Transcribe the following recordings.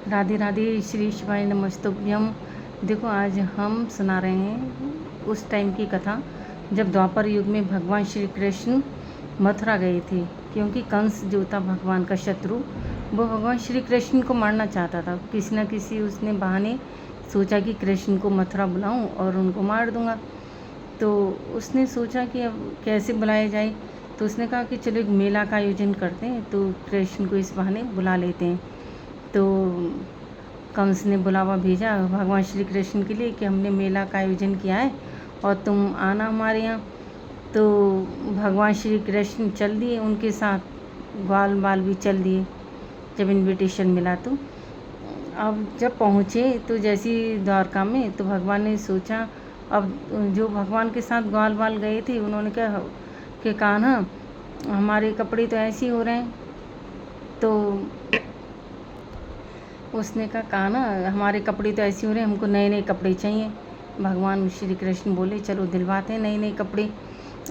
राधे राधे, श्री शिवाय नमस्तुभ्यम। देखो, आज हम सुना रहे हैं उस टाइम की कथा जब द्वापर युग में भगवान श्री कृष्ण मथुरा गए थे। क्योंकि कंस जो था भगवान का शत्रु, वो भगवान श्री कृष्ण को मारना चाहता था। किसी न किसी उसने बहाने सोचा कि कृष्ण को मथुरा बुलाऊं और उनको मार दूंगा। तो उसने सोचा कि अब कैसे बुलाया जाए। तो उसने कहा कि चलो एक मेला का आयोजन करते हैं, तो कृष्ण को इस बहाने बुला लेते हैं। तो कंस ने बुलावा भेजा भगवान श्री कृष्ण के लिए कि हमने मेला का आयोजन किया है और तुम आना हमारे यहाँ। तो भगवान श्री कृष्ण चल दिए उनके साथ, ग्वाल बाल भी चल दिए जब इनविटेशन मिला। तो अब जब पहुँचे तो जैसी द्वारका में, तो भगवान ने सोचा, अब जो भगवान के साथ ग्वाल बाल गए थे उन्होंने कहा कि कान्हा हमारे कपड़े तो ऐसे ही हो रहे हैं। तो उसने कहा कान्हा हमारे कपड़े तो ऐसे हो रहे हैं, हमको नए नए कपड़े चाहिए। भगवान श्री कृष्ण बोले चलो दिलवाते हैं नए नए कपड़े।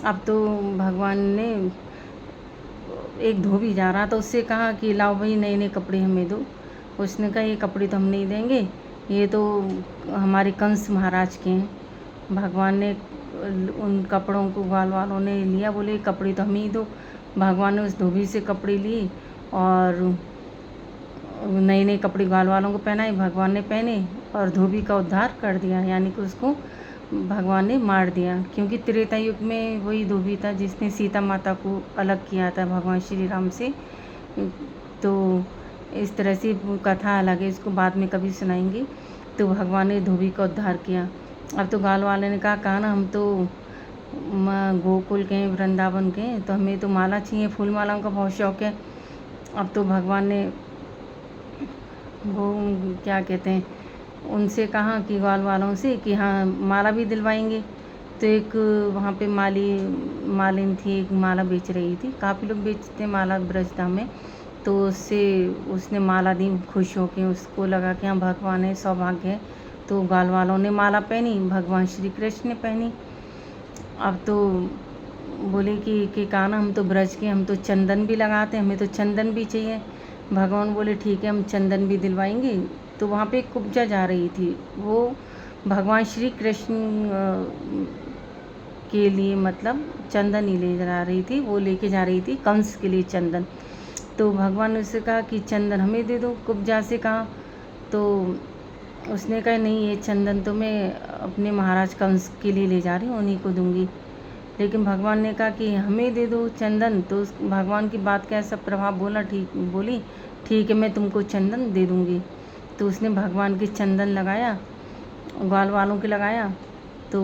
अब तो भगवान ने एक धोबी जा रहा था, उससे कहा कि लाओ भाई नए नए कपड़े हमें दो। उसने कहा ये कपड़े तो हम नहीं देंगे, ये तो हमारे कंस महाराज के हैं। भगवान ने उन कपड़ों को ग्वाल वालों ने लिया, बोले कपड़े तो हमें ही दो। भगवान ने उस धोबी से कपड़े लिए और नए नए कपड़े ग्वाल वालों को पहनाए, भगवान ने पहने और धोबी का उद्धार कर दिया, यानी कि उसको भगवान ने मार दिया। क्योंकि त्रेता युग में वही धोबी था जिसने सीता माता को अलग किया था भगवान श्री राम से। तो इस तरह से कथा अलग है, इसको बाद में कभी सुनाएंगे। तो भगवान ने धोबी का उद्धार किया। अब तो ग्वाल वाले ने कहा ना हम तो गोकुल के हैं, वृंदावन के हैं, तो हमें तो माला चाहिए, फूल मालाओं का बहुत शौक है। अब तो भगवान ने वो क्या कहते हैं उनसे कहा कि ग्वाल वालों से कि हाँ माला भी दिलवाएंगे। तो एक वहाँ पे मालिन थी, एक माला बेच रही थी, काफ़ी लोग बेचते माला ब्रजधाम में। तो उसने माला दी, खुश होकर उसको लगा कि हाँ भगवान है, सौभाग्य है। तो ग्वाल वालों ने माला पहनी, भगवान श्री कृष्ण ने पहनी। अब तो बोले कि कान्हा हम तो ब्रज के, हम तो चंदन भी लगाते हैं, हमें तो चंदन भी चाहिए। भगवान बोले ठीक है हम चंदन भी दिलवाएंगे। तो वहाँ पे एक कुब्जा जा रही थी, वो भगवान श्री कृष्ण के लिए मतलब चंदन ही ले जा रही थी, वो लेके जा रही थी कंस के लिए चंदन। तो भगवान ने उससे कहा कि चंदन हमें दे दो, कुब्जा से कहा। तो उसने कहा नहीं, ये चंदन तो मैं अपने महाराज कंस के लिए ले जा रही हूँ, उन्हीं को दूंगी। लेकिन भगवान ने कहा कि हमें दे दो चंदन। तो भगवान की बात का ऐसा प्रभाव बोली ठीक है मैं तुमको चंदन दे दूँगी। तो उसने भगवान के चंदन लगाया, ग्वाल वालों के लगाया। तो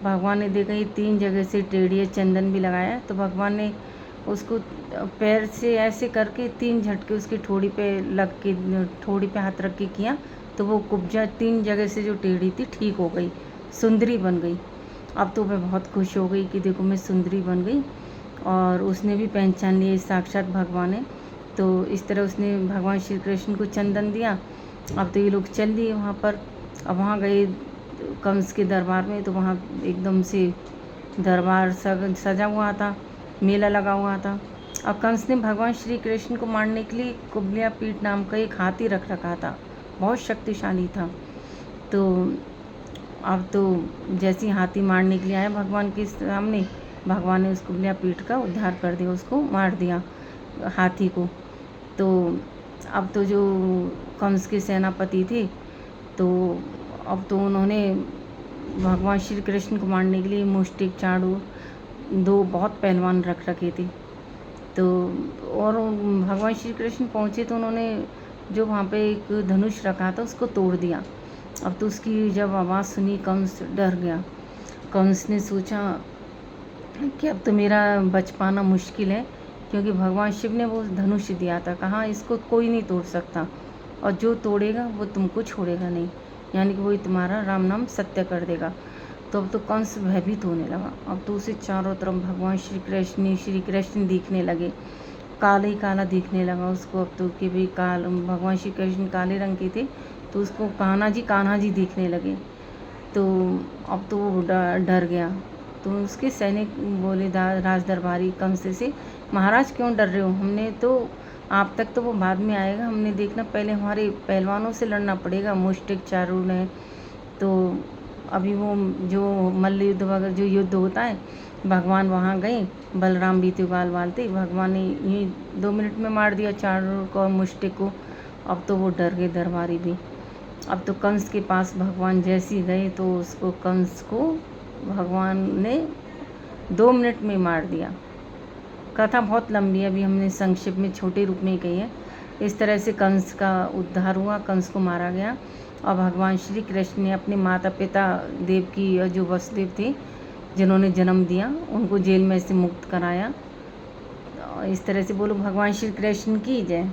भगवान ने देखा ये 3 जगह से टेढ़िया चंदन भी लगाया। तो भगवान ने उसको पैर से ऐसे करके 3 झटके उसकी ठोड़ी पे लग के, ठोड़ी पे हाथ रख के किया। तो वो कुब्जा 3 जगह से जो टेढ़ी थी ठीक हो गई, सुंदरी बन गई। अब तो मैं बहुत खुश हो गई कि देखो मैं सुंदरी बन गई, और उसने भी पहचान लिया साक्षात भगवान है। तो इस तरह उसने भगवान श्री कृष्ण को चंदन दिया। अब तो ये लोग चल दिए वहाँ पर। अब वहाँ गए कंस के दरबार में, तो वहाँ एकदम से दरबार सजा हुआ था, मेला लगा हुआ था। अब कंस ने भगवान श्री कृष्ण को मारने के लिए कुबलिया पीठ नाम का एक हाथी रख रखा था, बहुत शक्तिशाली था। तो अब तो जैसे हाथी मारने के लिए आया भगवान के सामने, भगवान ने उस कुबलिया पीठ का उद्धार कर दिया, उसको मार दिया हाथी को। तो अब तो जो कंस के सेनापति थे, तो अब तो उन्होंने भगवान श्री कृष्ण को मारने के लिए मुष्टिक, चाड़ू, 2 बहुत पहलवान रख रखे थे। तो और भगवान श्री कृष्ण पहुँचे तो उन्होंने जो वहाँ पे एक धनुष रखा था उसको तोड़ दिया। अब तो उसकी जब आवाज़ सुनी कंस डर गया। कंस ने सोचा कि अब तो मेरा बच पाना मुश्किल है, क्योंकि भगवान शिव ने वो धनुष दिया था, कहा इसको कोई नहीं तोड़ सकता, और जो तोड़ेगा वो तुमको छोड़ेगा नहीं, यानी कि वही तुम्हारा राम नाम सत्य कर देगा। तो अब तो कंस भयभीत होने लगा। अब तो उसे चारों तरफ भगवान श्री कृष्ण दिखने लगे, काले ही काला दिखने लगा उसको। अब तो कि भाई भगवान श्री कृष्ण काले रंग के थे, तो उसको कान्हा जी दिखने लगे। तो अब तो वो डर गया। तो उसके सैनिक बोले राज दरबारी कंस से, महाराज क्यों डर रहे हो, हमने तो आप तक तो वो बाद में आएगा, हमने देखना पहले हमारे पहलवानों से लड़ना पड़ेगा, मुष्टिक चारूण है। तो अभी वो जो मल्ल युद्ध वगैरह जो युद्ध होता है, भगवान वहाँ गए, बलराम बीते उबाल बालते, भगवान ने यही 2 मिनट में मार दिया चारूण को और मुष्टिक को। अब तो वो डर गए दरबारी भी। अब तो कंस के पास भगवान जैसे ही गए तो उसको कंस को भगवान ने 2 मिनट में मार दिया। कथा बहुत लंबी है, अभी हमने संक्षिप्त में छोटे रूप में ही कही है। इस तरह से कंस का उद्धार हुआ, कंस को मारा गया और भगवान श्री कृष्ण ने अपने माता पिता देवकी जो वसुदेव थे जिन्होंने जन्म दिया, उनको जेल में से मुक्त कराया। इस तरह से बोलो भगवान श्री कृष्ण की जय।